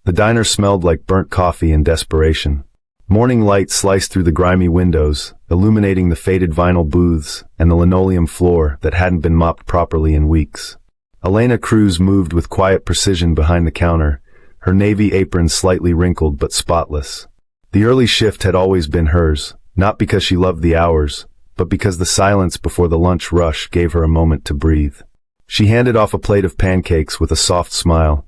The diner smelled like burnt coffee and desperation. Morning light sliced through the grimy windows, illuminating the faded vinyl booths and the linoleum floor that hadn't been mopped properly in weeks. Elena Cruz moved with quiet precision behind the counter, her navy apron slightly wrinkled but spotless. The early shift had always been hers, not because she loved the hours, but because the silence before the lunch rush gave her a moment to breathe. She handed off a plate of pancakes with a soft smile,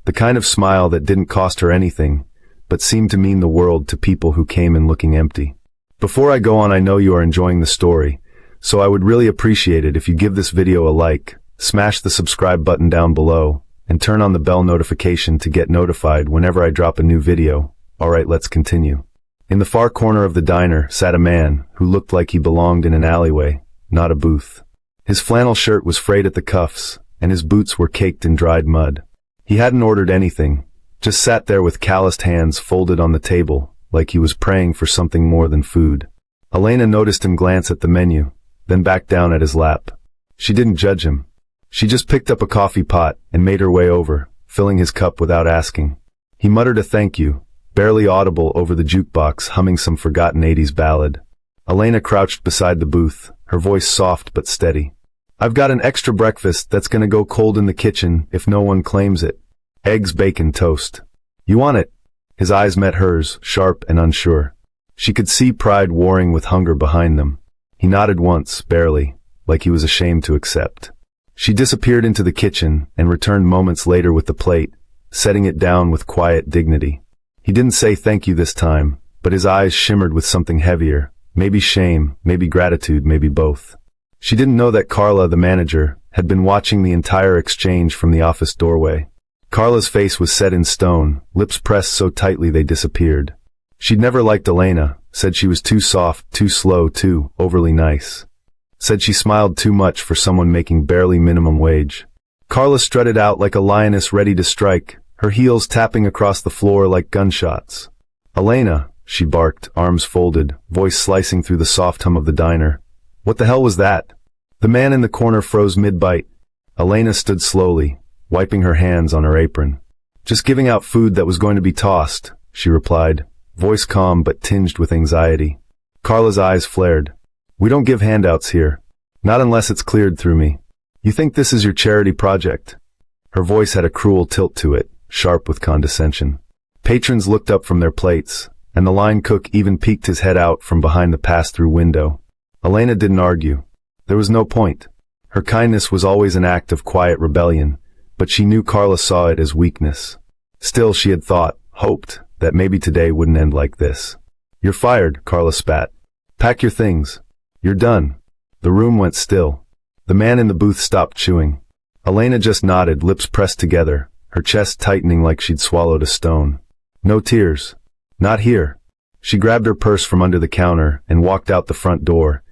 the kind of smile that didn't cost her anything, but seemed to mean the world to people who came in looking empty. Before I go on, I know you are enjoying the story, so I would really appreciate it if you give this video a like, smash the subscribe button down below, and turn on the bell notification to get notified whenever I drop a new video. Alright, let's continue. In the far corner of the diner sat a man who looked like he belonged in an alleyway, not a booth. His flannel shirt was frayed at the cuffs, and his boots were caked in dried mud. He hadn't ordered anything, just sat there with calloused hands folded on the table, like he was praying for something more than food. Elena noticed him glance at the menu, then back down at his lap. She didn't judge him. She just picked up a coffee pot and made her way over, filling his cup without asking. He muttered a thank you, barely audible over the jukebox, humming some forgotten 80s ballad. Elena crouched beside the booth, her voice soft but steady. "I've got an extra breakfast that's gonna go cold in the kitchen if no one claims it. Eggs, bacon, toast. You want it?" His eyes met hers, sharp and unsure. She could see pride warring with hunger behind them. He nodded once, barely, like he was ashamed to accept. She disappeared into the kitchen and returned moments later with the plate, setting it down with quiet dignity. He didn't say thank you this time, but his eyes shimmered with something heavier, maybe shame, maybe gratitude, maybe both. She didn't know that Carla, the manager, had been watching the entire exchange from the office doorway. Carla's face was set in stone, lips pressed so tightly they disappeared. She'd never liked Elena, said she was too soft, too slow, too overly nice. Said she smiled too much for someone making barely minimum wage. Carla strutted out like a lioness ready to strike, her heels tapping across the floor like gunshots. "Elena," she barked, arms folded, voice slicing through the soft hum of the diner. "What the hell was that?" The man in the corner froze mid-bite. Elena stood slowly, wiping her hands on her apron. "Just giving out food that was going to be tossed," she replied, voice calm but tinged with anxiety. Carla's eyes flared. "We don't give handouts here. Not unless it's cleared through me. You think this is your charity project?" Her voice had a cruel tilt to it, sharp with condescension. Patrons looked up from their plates, and the line cook even peeked his head out from behind the pass-through window. Elena didn't argue. There was no point. Her kindness was always an act of quiet rebellion, but she knew Carla saw it as weakness. Still, she had thought, hoped, that maybe today wouldn't end like this. "You're fired," Carla spat. "Pack your things. You're done." The room went still. The man in the booth stopped chewing. Elena just nodded, lips pressed together, her chest tightening like she'd swallowed a stone. No tears. Not here. She grabbed her purse from under the counter and walked out the front door,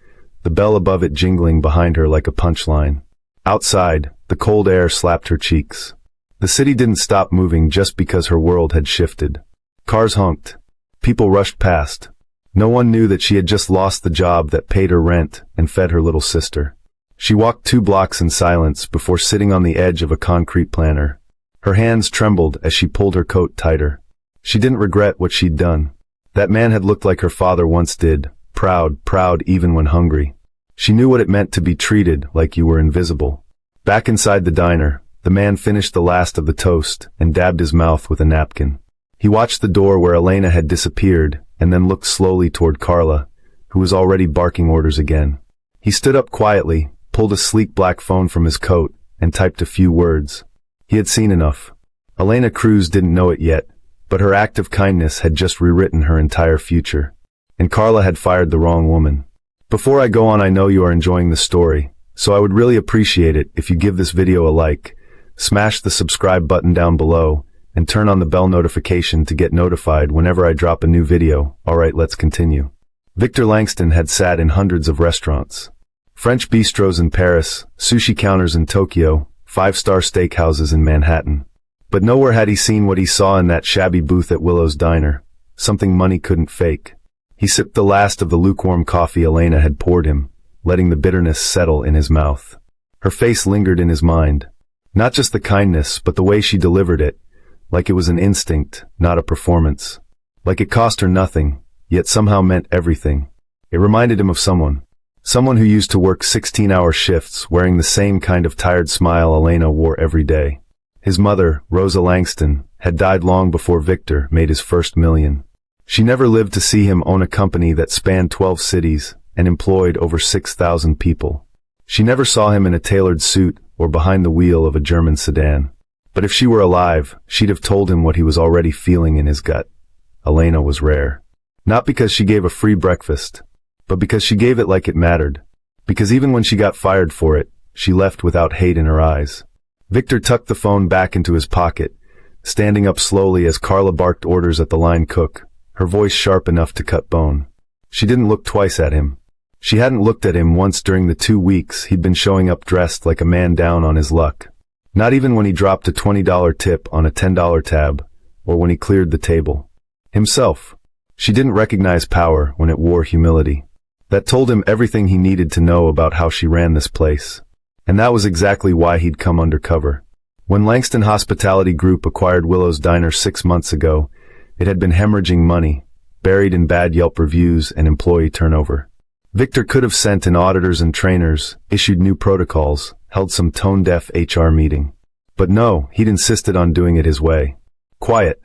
the bell above it jingling behind her like a punchline. Outside, the cold air slapped her cheeks. The city didn't stop moving just because her world had shifted. Cars honked. People rushed past. No one knew that she had just lost the job that paid her rent and fed her little sister. She walked 2 blocks in silence before sitting on the edge of a concrete planter. Her hands trembled as she pulled her coat tighter. She didn't regret what she'd done. That man had looked like her father once did, proud even when hungry. She knew what it meant to be treated like you were invisible. Back inside the diner, the man finished the last of the toast and dabbed his mouth with a napkin. He watched the door where Elena had disappeared and then looked slowly toward Carla, who was already barking orders again. He stood up quietly, pulled a sleek black phone from his coat, and typed a few words. He had seen enough. Elena Cruz didn't know it yet, but her act of kindness had just rewritten her entire future. And Carla had fired the wrong woman. Before I go on, I know you are enjoying the story, so I would really appreciate it if you give this video a like, smash the subscribe button down below, and turn on the bell notification to get notified whenever I drop a new video. Alright, let's continue. Victor Langston had sat in hundreds of restaurants. French bistros in Paris, sushi counters in Tokyo, 5-star steakhouses in Manhattan. But nowhere had he seen what he saw in that shabby booth at Willow's diner, something money couldn't fake. He sipped the last of the lukewarm coffee Elena had poured him, letting the bitterness settle in his mouth. Her face lingered in his mind. Not just the kindness, but the way she delivered it, like it was an instinct, not a performance. Like it cost her nothing, yet somehow meant everything. It reminded him of someone who used to work 16-hour shifts wearing the same kind of tired smile Elena wore every day. His mother, Rosa Langston, had died long before Victor made his first million. She never lived to see him own a company that spanned 12 cities and employed over 6,000 people. She never saw him in a tailored suit or behind the wheel of a German sedan. But if she were alive, she'd have told him what he was already feeling in his gut. Elena was rare. Not because she gave a free breakfast, but because she gave it like it mattered. Because even when she got fired for it, she left without hate in her eyes. Victor tucked the phone back into his pocket, standing up slowly as Carla barked orders at the line cook, her voice sharp enough to cut bone. She didn't look twice at him. She hadn't looked at him once during the 2 weeks he'd been showing up dressed like a man down on his luck. Not even when he dropped a $20 tip on a $10 tab, or when he cleared the table. Himself. She didn't recognize power when it wore humility. That told him everything he needed to know about how she ran this place. And that was exactly why he'd come undercover. When Langston Hospitality Group acquired Willow's Diner 6 months ago, it had been hemorrhaging money, buried in bad Yelp reviews and employee turnover. Victor could have sent in auditors and trainers, issued new protocols, held some tone-deaf HR meeting. But no, he'd insisted on doing it his way. Quiet.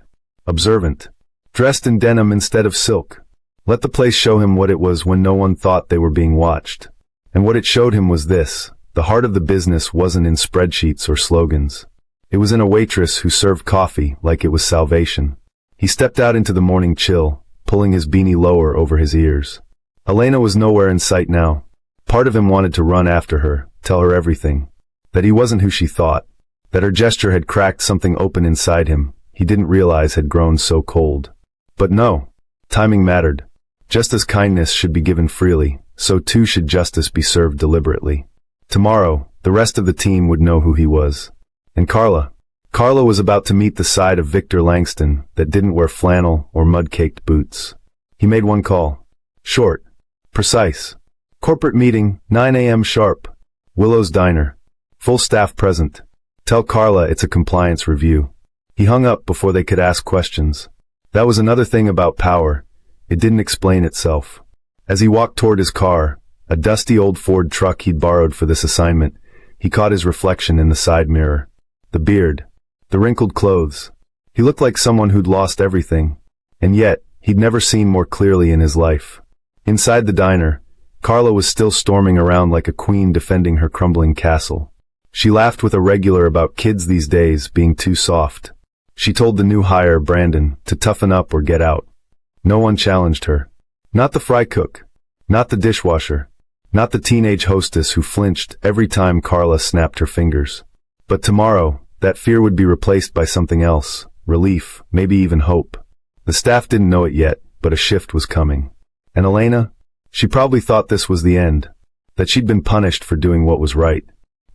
Observant. Dressed in denim instead of silk. Let the place show him what it was when no one thought they were being watched. And what it showed him was this: the heart of the business wasn't in spreadsheets or slogans. It was in a waitress who served coffee like it was salvation. He stepped out into the morning chill, pulling his beanie lower over his ears. Elena was nowhere in sight now. Part of him wanted to run after her, tell her everything. That he wasn't who she thought. That her gesture had cracked something open inside him he didn't realize had grown so cold. But no. Timing mattered. Just as kindness should be given freely, so too should justice be served deliberately. Tomorrow, the rest of the team would know who he was. And Carla was about to meet the side of Victor Langston that didn't wear flannel or mud-caked boots. He made one call. Short. Precise. Corporate meeting, 9 a.m. sharp. Willow's Diner. Full staff present. Tell Carla it's a compliance review. He hung up before they could ask questions. That was another thing about power. It didn't explain itself. As he walked toward his car, a dusty old Ford truck he'd borrowed for this assignment, he caught his reflection in the side mirror. The beard. The wrinkled clothes. He looked like someone who'd lost everything. And yet, he'd never seen more clearly in his life. Inside the diner, Carla was still storming around like a queen defending her crumbling castle. She laughed with a regular about kids these days being too soft. She told the new hire, Brandon, to toughen up or get out. No one challenged her. Not the fry cook. Not the dishwasher. Not the teenage hostess who flinched every time Carla snapped her fingers. But tomorrow, that fear would be replaced by something else. Relief, maybe even hope. The staff didn't know it yet, but a shift was coming. And Elena? She probably thought this was the end. That she'd been punished for doing what was right.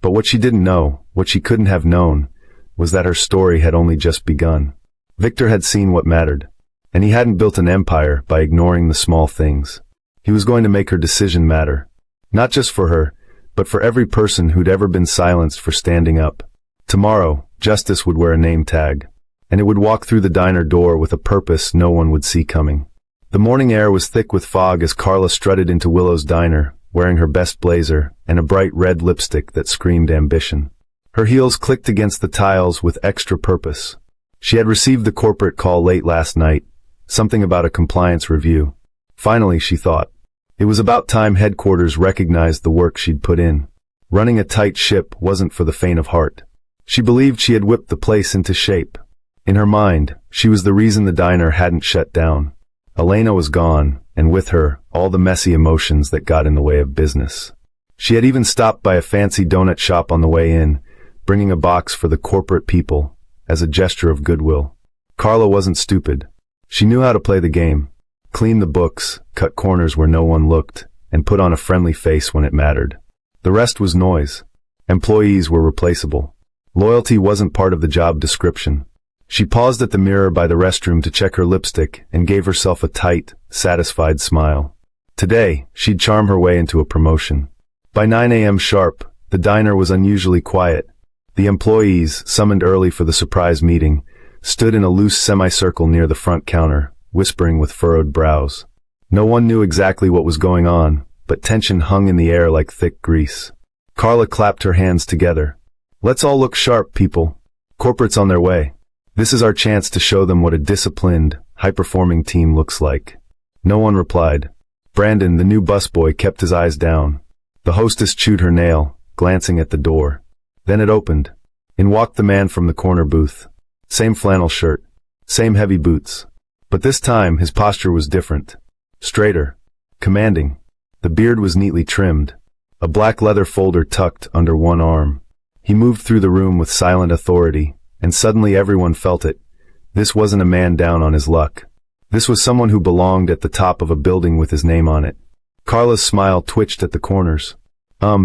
But what she didn't know, what she couldn't have known, was that her story had only just begun. Victor had seen what mattered. And he hadn't built an empire by ignoring the small things. He was going to make her decision matter. Not just for her, but for every person who'd ever been silenced for standing up. Tomorrow, justice would wear a name tag. And it would walk through the diner door with a purpose no one would see coming. The morning air was thick with fog as Carla strutted into Willow's Diner, wearing her best blazer and a bright red lipstick that screamed ambition. Her heels clicked against the tiles with extra purpose. She had received the corporate call late last night. Something about a compliance review. Finally, she thought. It was about time headquarters recognized the work she'd put in. Running a tight ship wasn't for the faint of heart. She believed she had whipped the place into shape. In her mind, she was the reason the diner hadn't shut down. Elena was gone, and with her, all the messy emotions that got in the way of business. She had even stopped by a fancy donut shop on the way in, bringing a box for the corporate people, as a gesture of goodwill. Carla wasn't stupid. She knew how to play the game, clean the books, cut corners where no one looked, and put on a friendly face when it mattered. The rest was noise. Employees were replaceable. Loyalty wasn't part of the job description. She paused at the mirror by the restroom to check her lipstick and gave herself a tight, satisfied smile. Today, she'd charm her way into a promotion. By 9 a.m. sharp, the diner was unusually quiet. The employees, summoned early for the surprise meeting, stood in a loose semicircle near the front counter, whispering with furrowed brows. No one knew exactly what was going on, but tension hung in the air like thick grease. Carla clapped her hands together. Let's all look sharp, people. Corporate's on their way. This is our chance to show them what a disciplined, high-performing team looks like. No one replied. Brandon, the new busboy, kept his eyes down. The hostess chewed her nail, glancing at the door. Then it opened. In walked the man from the corner booth. Same flannel shirt. Same heavy boots. But this time, his posture was different. Straighter. Commanding. The beard was neatly trimmed. A black leather folder tucked under one arm. He moved through the room with silent authority, and suddenly everyone felt it. This wasn't a man down on his luck. This was someone who belonged at the top of a building with his name on it. Carla's smile twitched at the corners.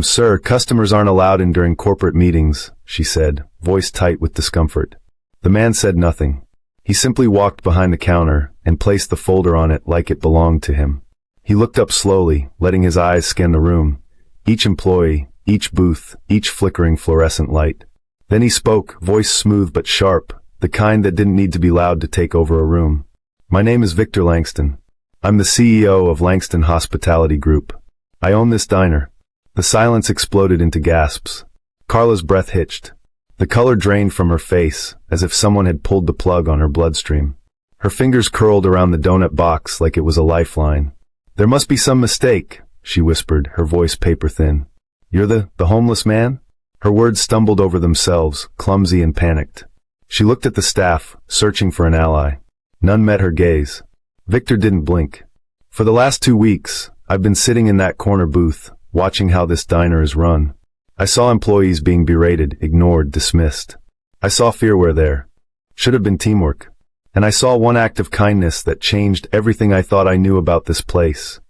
Sir, customers aren't allowed in during corporate meetings, she said, voice tight with discomfort. The man said nothing. He simply walked behind the counter and placed the folder on it like it belonged to him. He looked up slowly, letting his eyes scan the room. Each employee, each booth, each flickering fluorescent light. Then he spoke, voice smooth but sharp, the kind that didn't need to be loud to take over a room. My name is Victor Langston. I'm the CEO of Langston Hospitality Group. I own this diner. The silence exploded into gasps. Carla's breath hitched. The color drained from her face, as if someone had pulled the plug on her bloodstream. Her fingers curled around the donut box like it was a lifeline. There must be some mistake, she whispered, her voice paper-thin. You're the homeless man? Her words stumbled over themselves, clumsy and panicked. She looked at the staff, searching for an ally. None met her gaze. Victor didn't blink. For the last 2 weeks, I've been sitting in that corner booth, watching how this diner is run. I saw employees being berated, ignored, dismissed. I saw fear where there should have been teamwork. And I saw one act of kindness that changed everything I thought I knew about this place.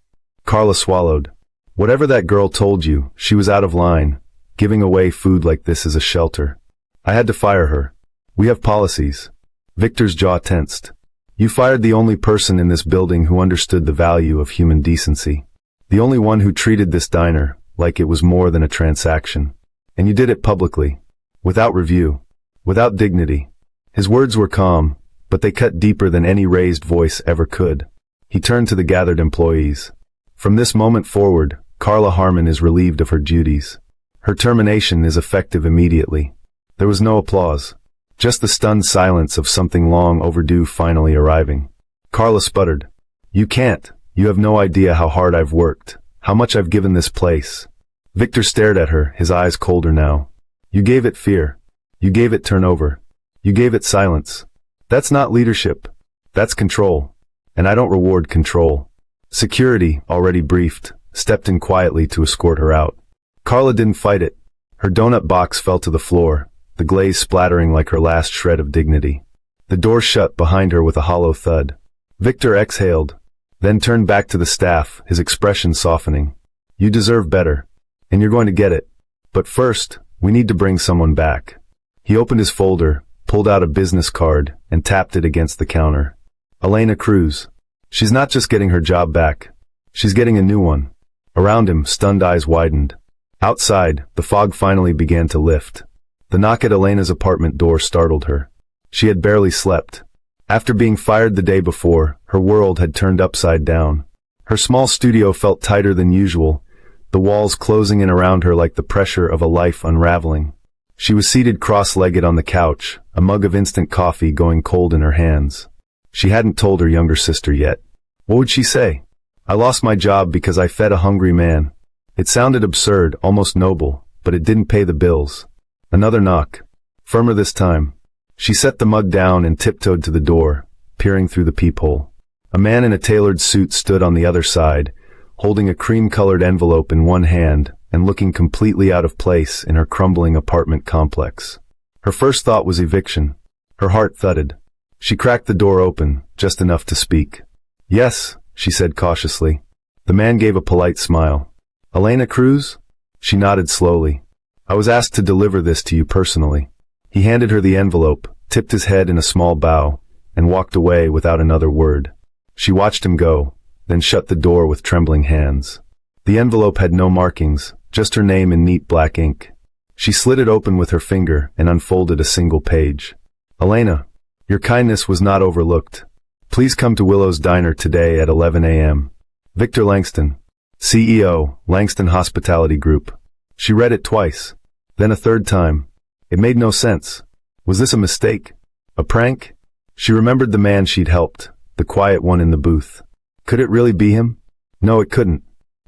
Carla swallowed. Whatever that girl told you, she was out of line. Giving away food like this is a shelter. I had to fire her. We have policies. Victor's jaw tensed. You fired the only person in this building who understood the value of human decency. The only one who treated this diner like it was more than a transaction. And you did it publicly. Without review. Without dignity. His words were calm, but they cut deeper than any raised voice ever could. He turned to the gathered employees. From this moment forward, Carla Harmon is relieved of her duties. Her termination is effective immediately. There was no applause. Just the stunned silence of something long overdue finally arriving. Carla sputtered. You can't. You have no idea how hard I've worked. How much I've given this place. Victor stared at her, his eyes colder now. You gave it fear. You gave it turnover. You gave it silence. That's not leadership. That's control. And I don't reward control. Security, already briefed, stepped in quietly to escort her out. Carla didn't fight it. Her donut box fell to the floor, the glaze splattering like her last shred of dignity. The door shut behind her with a hollow thud. Victor exhaled, then turned back to the staff, his expression softening. You deserve better. And you're going to get it. But first, we need to bring someone back. He opened his folder, pulled out a business card, and tapped it against the counter. Elena Cruz. She's not just getting her job back. She's getting a new one. Around him, stunned eyes widened. Outside, the fog finally began to lift. The knock at Elena's apartment door startled her. She had barely slept. After being fired the day before, her world had turned upside down. Her small studio felt tighter than usual, the walls closing in around her like the pressure of a life unraveling. She was seated cross-legged on the couch, a mug of instant coffee going cold in her hands. She hadn't told her younger sister yet. What would she say? I lost my job because I fed a hungry man. It sounded absurd, almost noble, but it didn't pay the bills. Another knock. Firmer this time. She set the mug down and tiptoed to the door, peering through the peephole. A man in a tailored suit stood on the other side, holding a cream-colored envelope in one hand and looking completely out of place in her crumbling apartment complex. Her first thought was eviction. Her heart thudded. She cracked the door open, just enough to speak. Yes, she said cautiously. The man gave a polite smile. Elena Cruz? She nodded slowly. I was asked to deliver this to you personally. He handed her the envelope, tipped his head in a small bow, and walked away without another word. She watched him go, then shut the door with trembling hands. The envelope had no markings, just her name in neat black ink. She slid it open with her finger and unfolded a single page. Elena. Your kindness was not overlooked. Please come to Willow's Diner today at 11 a.m. Victor Langston, CEO, Langston Hospitality Group. She read it twice. Then a third time. It made no sense. Was this a mistake? A prank? She remembered the man she'd helped, the quiet one in the booth. Could it really be him? No, it couldn't.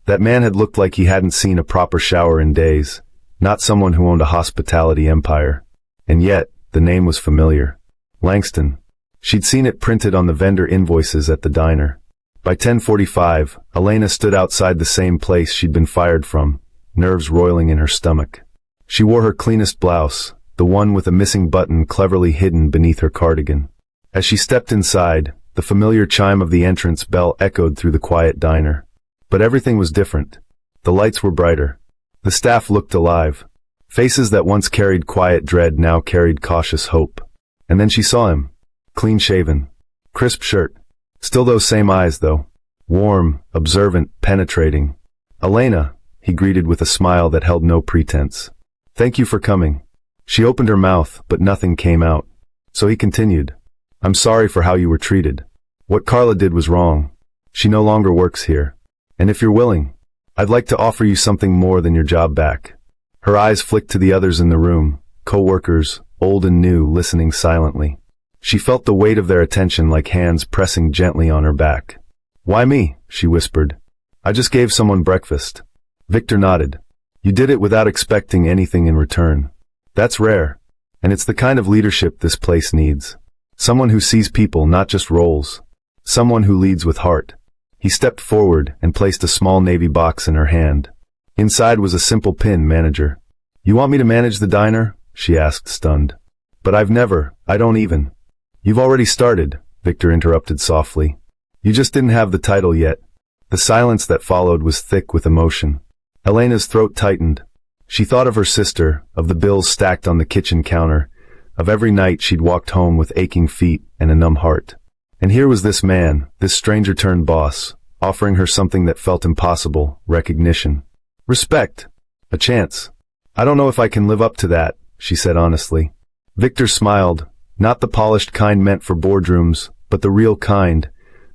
That man had looked like he hadn't seen a proper shower in days, not someone who owned a hospitality empire. And yet, the name was familiar. Langston. She'd seen it printed on the vendor invoices at the diner. By 10:45, Elena stood outside the same place she'd been fired from, nerves roiling in her stomach. She wore her cleanest blouse, the one with a missing button cleverly hidden beneath her cardigan. As she stepped inside, the familiar chime of the entrance bell echoed through the quiet diner. But everything was different. The lights were brighter. The staff looked alive. Faces that once carried quiet dread now carried cautious hope. And then she saw him. Clean-shaven. Crisp shirt. Still those same eyes, though. Warm, observant, penetrating. Elena, he greeted with a smile that held no pretense. Thank you for coming. She opened her mouth, but nothing came out. So he continued. I'm sorry for how you were treated. What Carla did was wrong. She no longer works here. And if you're willing, I'd like to offer you something more than your job back. Her eyes flicked to the others in the room, co-workers, old and new, listening silently. She felt the weight of their attention like hands pressing gently on her back. Why me? She whispered. I just gave someone breakfast. Victor nodded. You did it without expecting anything in return. That's rare. And it's the kind of leadership this place needs. Someone who sees people, not just roles. Someone who leads with heart. He stepped forward and placed a small navy box in her hand. Inside was a simple pin, manager. You want me to manage the diner? She asked, stunned. But I don't even. You've already started, Victor interrupted softly. You just didn't have the title yet. The silence that followed was thick with emotion. Elena's throat tightened. She thought of her sister, of the bills stacked on the kitchen counter, of every night she'd walked home with aching feet and a numb heart. And here was this man, this stranger-turned-boss, offering her something that felt impossible, recognition. Respect. A chance. I don't know if I can live up to that, she said honestly. Victor smiled, not the polished kind meant for boardrooms, but the real kind,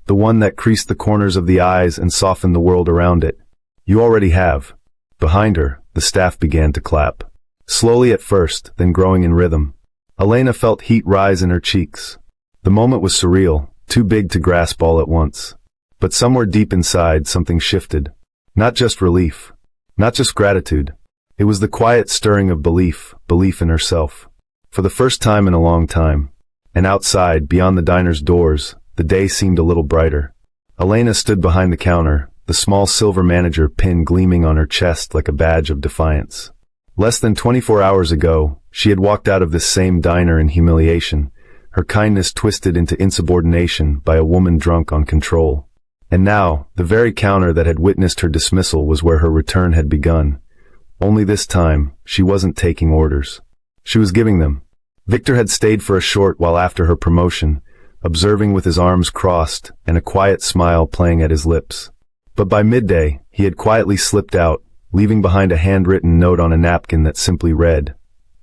the one that creased the corners of the eyes and softened the world around it. You already have. Behind her, the staff began to clap. Slowly at first, then growing in rhythm. Elena felt heat rise in her cheeks. The moment was surreal, too big to grasp all at once. But somewhere deep inside, something shifted. Not just relief. Not just gratitude. It was the quiet stirring of belief in herself. For the first time in a long time. And outside, beyond the diner's doors, the day seemed a little brighter. Elena stood behind the counter, the small silver manager pin gleaming on her chest like a badge of defiance. Less than 24 hours ago, she had walked out of this same diner in humiliation, her kindness twisted into insubordination by a woman drunk on control. And now, the very counter that had witnessed her dismissal was where her return had begun. Only this time, she wasn't taking orders. She was giving them. Victor had stayed for a short while after her promotion, observing with his arms crossed and a quiet smile playing at his lips. But by midday, he had quietly slipped out, leaving behind a handwritten note on a napkin that simply read,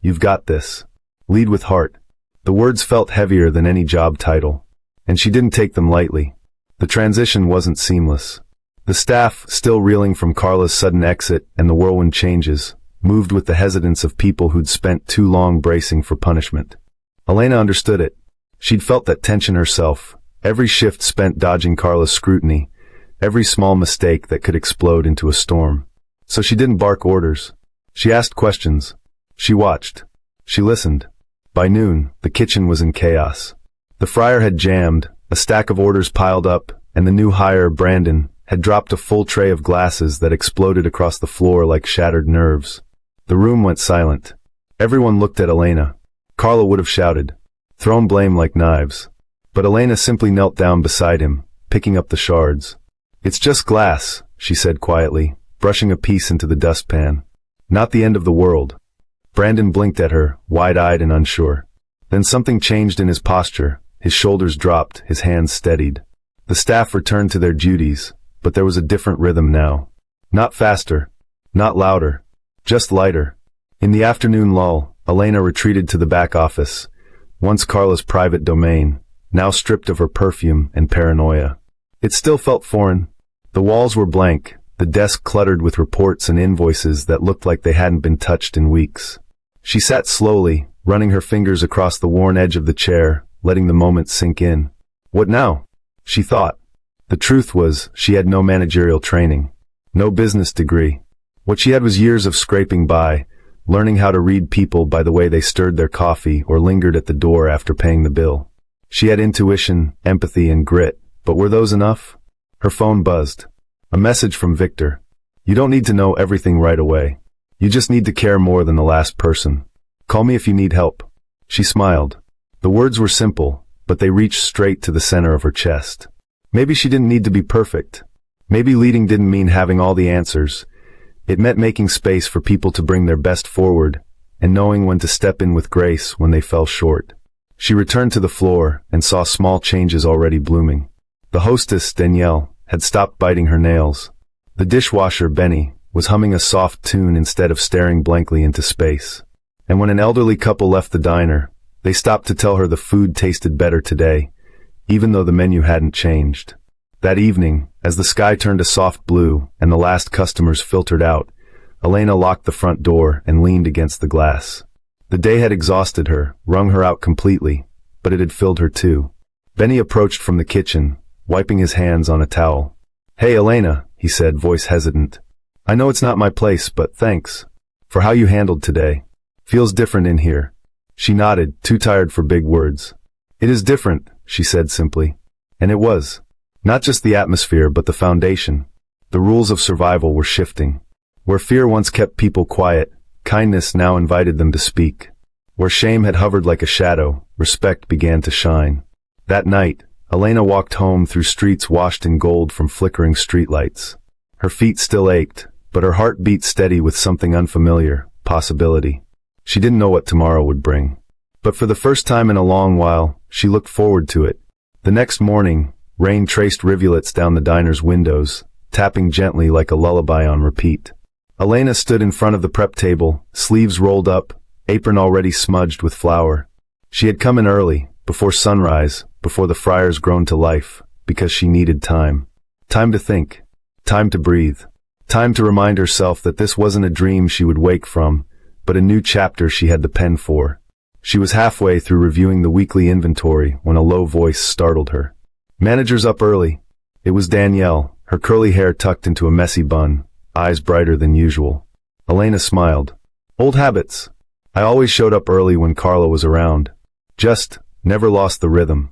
You've got this. Lead with heart. The words felt heavier than any job title. And she didn't take them lightly. The transition wasn't seamless. The staff, still reeling from Carla's sudden exit and the whirlwind changes, moved with the hesitance of people who'd spent too long bracing for punishment. Elena understood it. She'd felt that tension herself, every shift spent dodging Carla's scrutiny, every small mistake that could explode into a storm. So she didn't bark orders. She asked questions. She watched. She listened. By noon, the kitchen was in chaos. The fryer had jammed, a stack of orders piled up, and the new hire, Brandon, had dropped a full tray of glasses that exploded across the floor like shattered nerves. The room went silent. Everyone looked at Elena. Carla would have shouted, thrown blame like knives. But Elena simply knelt down beside him, picking up the shards. It's just glass, she said quietly, brushing a piece into the dustpan. Not the end of the world. Brandon blinked at her, wide-eyed and unsure. Then something changed in his posture. His shoulders dropped, his hands steadied. The staff returned to their duties, but there was a different rhythm now. Not faster, not louder, just lighter. In the afternoon lull, Elena retreated to the back office, once Carla's private domain, now stripped of her perfume and paranoia. It still felt foreign. The walls were blank, the desk cluttered with reports and invoices that looked like they hadn't been touched in weeks. She sat slowly, running her fingers across the worn edge of the chair, letting the moment sink in. What now? She thought. The truth was, she had no managerial training, no business degree. What she had was years of scraping by, learning how to read people by the way they stirred their coffee or lingered at the door after paying the bill. She had intuition, empathy, and grit, but were those enough? Her phone buzzed. A message from Victor. You don't need to know everything right away. You just need to care more than the last person. Call me if you need help. She smiled. The words were simple, but they reached straight to the center of her chest. Maybe she didn't need to be perfect. Maybe leading didn't mean having all the answers. It meant making space for people to bring their best forward, and knowing when to step in with grace when they fell short. She returned to the floor and saw small changes already blooming. The hostess, Danielle, had stopped biting her nails. The dishwasher, Benny, was humming a soft tune instead of staring blankly into space. And when an elderly couple left the diner, they stopped to tell her the food tasted better today, even though the menu hadn't changed. That evening, as the sky turned a soft blue and the last customers filtered out, Elena locked the front door and leaned against the glass. The day had exhausted her, wrung her out completely, but it had filled her too. Benny approached from the kitchen, wiping his hands on a towel. Hey Elena, he said, voice hesitant. I know it's not my place, but thanks for how you handled today. Feels different in here. She nodded, too tired for big words. It is different, she said simply. And it was. Not just the atmosphere, but the foundation. The rules of survival were shifting. Where fear once kept people quiet, kindness now invited them to speak. Where shame had hovered like a shadow, respect began to shine. That night, Elena walked home through streets washed in gold from flickering streetlights. Her feet still ached, but her heart beat steady with something unfamiliar, possibility. She didn't know what tomorrow would bring. But for the first time in a long while, she looked forward to it. The next morning, rain traced rivulets down the diner's windows, tapping gently like a lullaby on repeat. Elena stood in front of the prep table, sleeves rolled up, apron already smudged with flour. She had come in early, before sunrise, before the fryers grown to life, because she needed time. Time to think. Time to breathe. Time to remind herself that this wasn't a dream she would wake from, but a new chapter she had the pen for. She was halfway through reviewing the weekly inventory when a low voice startled her. Manager's up early. It was Danielle, her curly hair tucked into a messy bun, eyes brighter than usual. Elena smiled. Old habits. I always showed up early when Carla was around. Just, never lost the rhythm.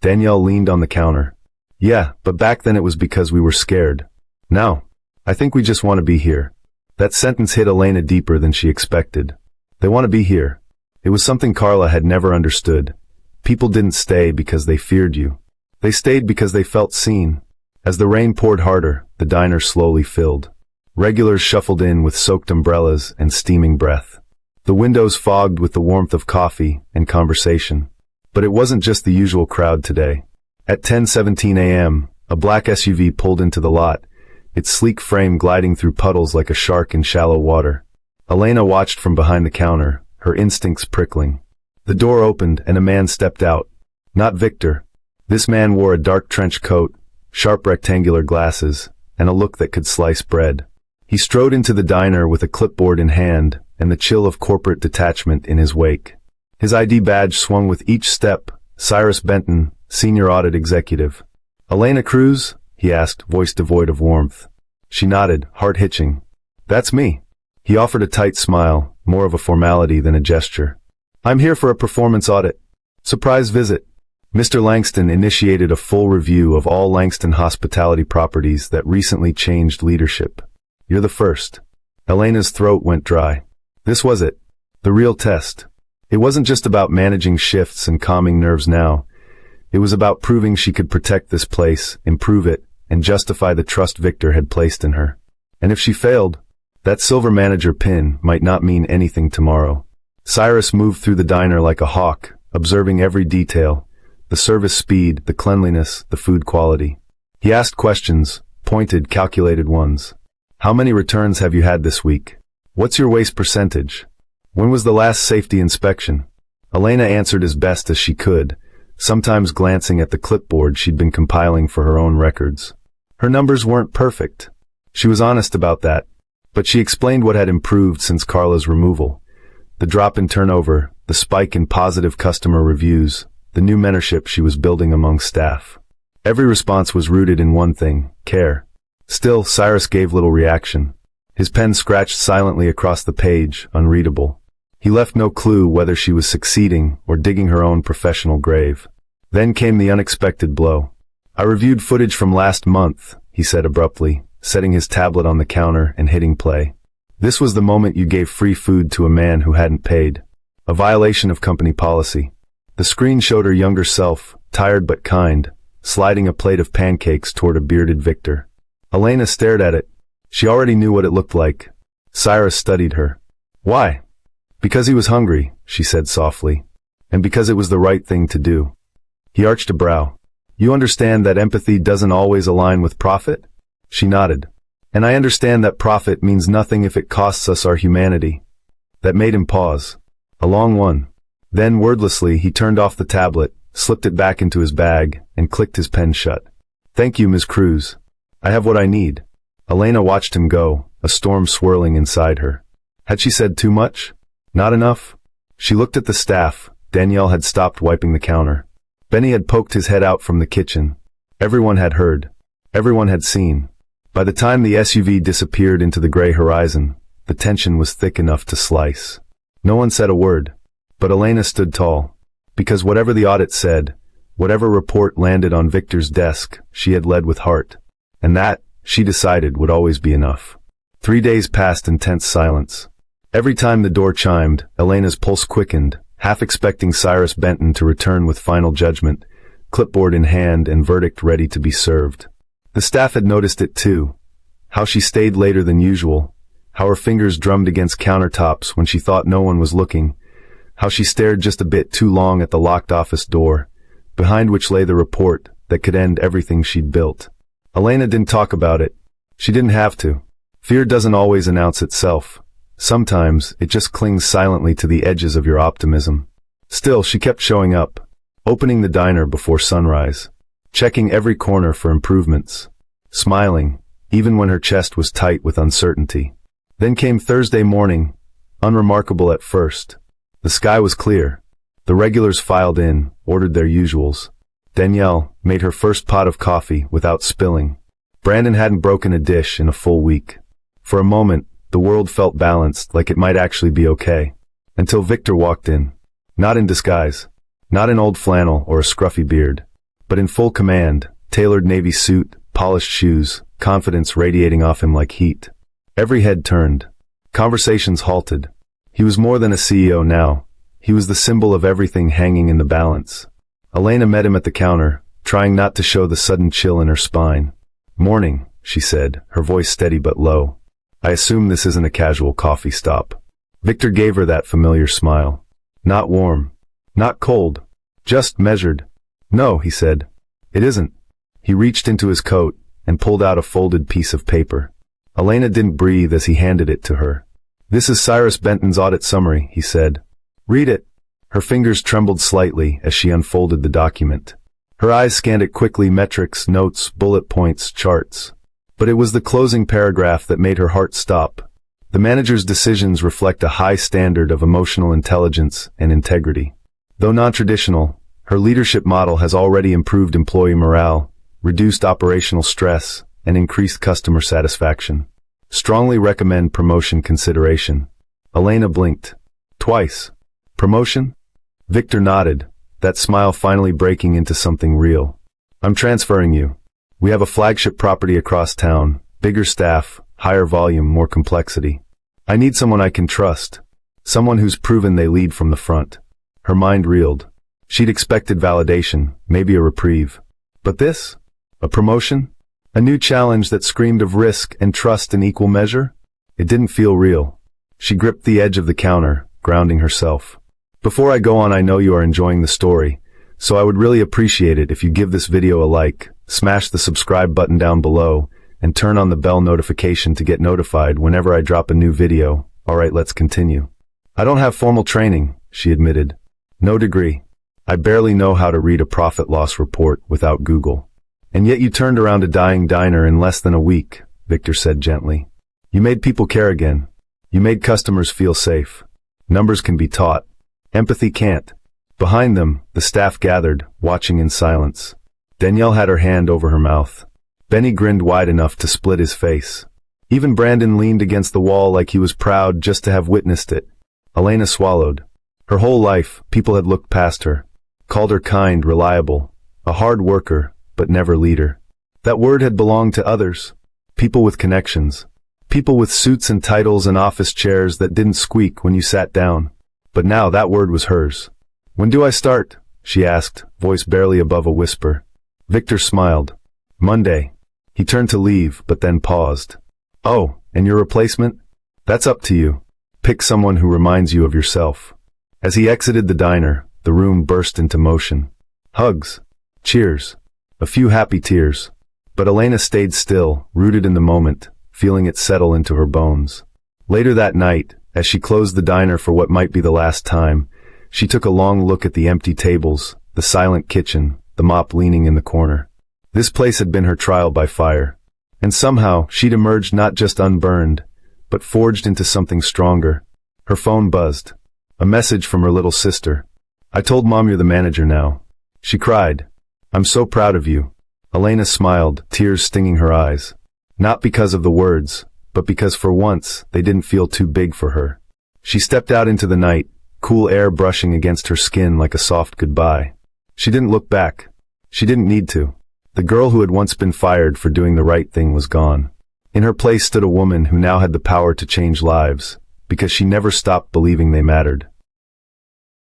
Danielle leaned on the counter. Yeah, but back then it was because we were scared. Now, I think we just want to be here. That sentence hit Elena deeper than she expected. They want to be here. It was something Carla had never understood. People didn't stay because they feared you. They stayed because they felt seen. As the rain poured harder, the diner slowly filled. Regulars shuffled in with soaked umbrellas and steaming breath. The windows fogged with the warmth of coffee and conversation. But it wasn't just the usual crowd today. At 10:17 a.m., a black SUV pulled into the lot, its sleek frame gliding through puddles like a shark in shallow water. Elena watched from behind the counter, her instincts prickling. The door opened and a man stepped out. Not Victor. This man wore a dark trench coat, sharp rectangular glasses, and a look that could slice bread. He strode into the diner with a clipboard in hand and the chill of corporate detachment in his wake. His ID badge swung with each step. Cyrus Benton, Senior Audit Executive. Elena Cruz? He asked, voice devoid of warmth. She nodded, heart hitching. That's me. He offered a tight smile, more of a formality than a gesture. I'm here for a performance audit. Surprise visit. Mr. Langston initiated a full review of all Langston hospitality properties that recently changed leadership. You're the first. Elena's throat went dry. This was it. The real test. It wasn't just about managing shifts and calming nerves now. It was about proving she could protect this place, improve it, and justify the trust Victor had placed in her. And if she failed, that silver manager pin might not mean anything tomorrow. Cyrus moved through the diner like a hawk, observing every detail, the service speed, the cleanliness, the food quality. He asked questions, pointed, calculated ones. How many returns have you had this week? What's your waste percentage? When was the last safety inspection? Elena answered as best as she could, sometimes glancing at the clipboard she'd been compiling for her own records. Her numbers weren't perfect. She was honest about that, but she explained what had improved since Carla's removal. The drop in turnover, the spike in positive customer reviews, the new mentorship she was building among staff. Every response was rooted in one thing: care. Still, Cyrus gave little reaction. His pen scratched silently across the page, unreadable. He left no clue whether she was succeeding or digging her own professional grave. Then came the unexpected blow. "I reviewed footage from last month," he said abruptly, setting his tablet on the counter and hitting play. "This was the moment you gave free food to a man who hadn't paid. A violation of company policy." The screen showed her younger self, tired but kind, sliding a plate of pancakes toward a bearded Victor. Elena stared at it. She already knew what it looked like. Cyrus studied her. "Why?" "Because he was hungry," she said softly. "And because it was the right thing to do." He arched a brow. "You understand that empathy doesn't always align with profit?" She nodded. "And I understand that profit means nothing if it costs us our humanity." That made him pause. A long one. Then, wordlessly, he turned off the tablet, slipped it back into his bag, and clicked his pen shut. "Thank you, Ms. Cruz. I have what I need." Elena watched him go, a storm swirling inside her. Had she said too much? Not enough? She looked at the staff. Danielle had stopped wiping the counter. Benny had poked his head out from the kitchen. Everyone had heard. Everyone had seen. By the time the SUV disappeared into the gray horizon, the tension was thick enough to slice. No one said a word. But Elena stood tall. Because whatever the audit said, whatever report landed on Victor's desk, she had led with heart. And that, she decided, would always be enough. 3 days passed in tense silence. Every time the door chimed, Elena's pulse quickened, half expecting Cyrus Benton to return with final judgment, clipboard in hand and verdict ready to be served. The staff had noticed it too. How she stayed later than usual. How her fingers drummed against countertops when she thought no one was looking. How she stared just a bit too long at the locked office door, behind which lay the report that could end everything she'd built. Elena didn't talk about it. She didn't have to. Fear doesn't always announce itself. Sometimes it just clings silently to the edges of your optimism. Still, she kept showing up, opening the diner before sunrise, checking every corner for improvements, smiling, even when her chest was tight with uncertainty. Then came Thursday morning, unremarkable at first. The sky was clear. The regulars filed in, ordered their usuals. Danielle made her first pot of coffee without spilling. Brandon hadn't broken a dish in a full week. For a moment, the world felt balanced, like it might actually be okay. Until Victor walked in. Not in disguise. Not in old flannel or a scruffy beard. But in full command, tailored navy suit, polished shoes, confidence radiating off him like heat. Every head turned. Conversations halted. He was more than a CEO now. He was the symbol of everything hanging in the balance. Elena met him at the counter, trying not to show the sudden chill in her spine. "Morning," she said, her voice steady but low. "I assume this isn't a casual coffee stop." Victor gave her that familiar smile. "Not warm. Not cold. Just measured." "No," he said. "It isn't." He reached into his coat and pulled out a folded piece of paper. Elena didn't breathe as he handed it to her. "This is Cyrus Benton's audit summary," he said. "Read it." Her fingers trembled slightly as she unfolded the document. Her eyes scanned it quickly, metrics, notes, bullet points, charts. But it was the closing paragraph that made her heart stop. The manager's decisions reflect a high standard of emotional intelligence and integrity. Though non-traditional, her leadership model has already improved employee morale, reduced operational stress, and increased customer satisfaction. Strongly recommend promotion consideration. Elena blinked. Twice. Promotion? Victor nodded, that smile finally breaking into something real. "I'm transferring you. We have a flagship property across town, bigger staff, higher volume, more complexity. I need someone I can trust. Someone who's proven they lead from the front." Her mind reeled. She'd expected validation, maybe a reprieve. But this? A promotion? A new challenge that screamed of risk and trust in equal measure? It didn't feel real. She gripped the edge of the counter, grounding herself. "Before I go on, I know you are enjoying the story, so I would really appreciate it if you give this video a like, smash the subscribe button down below, and turn on the bell notification to get notified whenever I drop a new video. Alright, let's continue." "I don't have formal training," she admitted. No degree. I barely know how to read a profit-loss report without Google. And yet you turned around a dying diner in less than a week, Victor said gently. You made people care again. You made customers feel safe. Numbers can be taught. Empathy can't. Behind them, the staff gathered, watching in silence. Danielle had her hand over her mouth. Benny grinned wide enough to split his face. Even Brandon leaned against the wall like he was proud just to have witnessed it. Elena swallowed. Her whole life, people had looked past her, called her kind, reliable, a hard worker, but never leader. That word had belonged to others. People with connections. People with suits and titles and office chairs that didn't squeak when you sat down. But now that word was hers. When do I start? She asked, voice barely above a whisper. Victor smiled. Monday. He turned to leave, but then paused. Oh, and your replacement? That's up to you. Pick someone who reminds you of yourself. As he exited the diner, the room burst into motion. Hugs. Cheers. A few happy tears. But Elena stayed still, rooted in the moment, feeling it settle into her bones. Later that night, as she closed the diner for what might be the last time, she took a long look at the empty tables, the silent kitchen, the mop leaning in the corner. This place had been her trial by fire. And somehow, she'd emerged not just unburned, but forged into something stronger. Her phone buzzed. A message from her little sister. I told Mom you're the manager now. She cried. I'm so proud of you. Elena smiled, tears stinging her eyes. Not because of the words, but because for once, they didn't feel too big for her. She stepped out into the night, cool air brushing against her skin like a soft goodbye. She didn't look back. She didn't need to. The girl who had once been fired for doing the right thing was gone. In her place stood a woman who now had the power to change lives, because she never stopped believing they mattered.